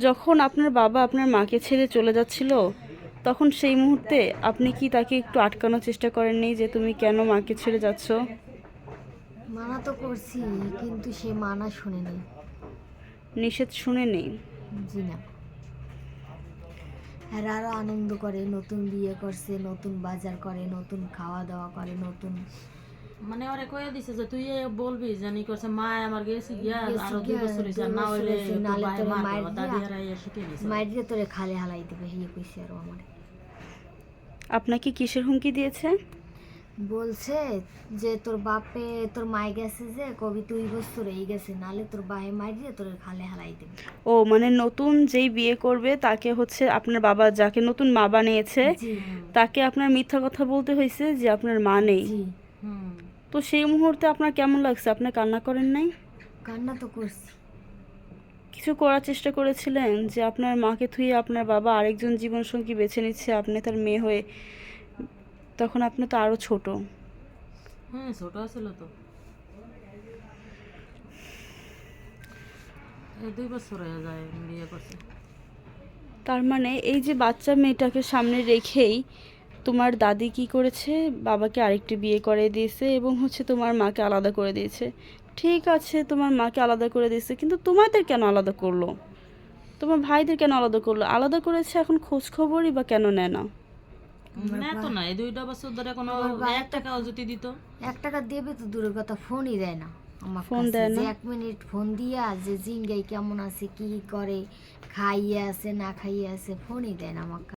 যখন আপনার বাবা আপনার মাকে ছেড়ে চলে যাচ্ছিল, তখন সেই মুহূর্তে আপনি কি তাকে একটু আটকানোর চেষ্টা করেননি যে তুমি কেন মাকে ছেড়ে যাচ্ছ? মানা তো করছি, কিন্তু সে মানা শুনেনি। নিষেধ শুনেনি? জি না। আর আরো আনন্দ করে, নতুন বিয়ে করছে, নতুন বাজার করে, নতুন খাওয়া দাওয়া করে, নতুন মানে ওরে কয়ে দিছে যে তুই বলবি জানি করছে মা আমার গেছি গিয়া গেছি আরো 2 গিয়া, বছর হইছে, 2 না বছর হইলে হয়েছে, তোর নালে ভাই তোরে মারবে, মায়ের ওর দিয়া দাদি হারাই শিখে গেছে। মায়ের দিয়ে তোরে খালে হালাই দেবে, হিয়ে কইছে আরো আমার। আপনাকে কিসের হুমকি দিয়েছে? বলছে যে তোর বাপে তোর মায় গেছে, যে কবি 2 বছর এই গেছে, নালে তোর বাহে মায়ের দিয়ে তোর খালে হালাই দেবে। ও মানে নতুন যেই বিয়ে করবে তাকে হচ্ছে আপনার বাবা যাকে নতুন মা বানিয়েছে, জি তাকে আপনার মিথ্যা কথা বলতে হয়েছে যে আপনার মা নেই। জি। হুম। তো সেই মুহূর্তে আপনার কেমন লাগছে? আপনি কান্না করেন নাই? কান্না তো করছি। কিছু করার চেষ্টা করেছিলেন যে আপনার মাকে থুয়ে আপনার বাবা আরেকজন জীবনসঙ্গী বেছে নিচ্ছে আপনি তার মেয়ে হয়ে? তখন আপনি তো আরো ছোট। হ্যাঁ, ছোট ছিল তো, 2 বছর হয়ে যায় বিয়ে করছে। তার মানে এই যে বাচ্চা মেয়েটাকে সামনে রেখেই তোমার দাদি কি করেছে, বাবাকে আরেকটি বিয়ে করে দিয়েছে এবং হচ্ছে তোমার মাকে আলাদা করে দিয়েছে। ঠিক আছে, তোমার মাকে আলাদা করে দিয়েছে, কিন্তু তোমাদের কেন আলাদা করলো? তোমার ভাইদের কেন আলাদা করলো? আলাদা করেছে, এখন খোঁজ খবরই বা কেন নেয় না? না তো না, এই 2টা বছর ধরে কোনো আমার 1 টাকাও যদি দিত। 1 টাকা দেবে তো দূরের কথা, ফোনই দেয় না আমার ফোন কাছে, দেয় যে না? 1 মিনিট ফোন দিয়া যে জিঙ্গাই কেমন আছে, কি করে, খাইয়ে আছে না খাইয়ে আছে, ফোনই দেয় না আমার কাছে।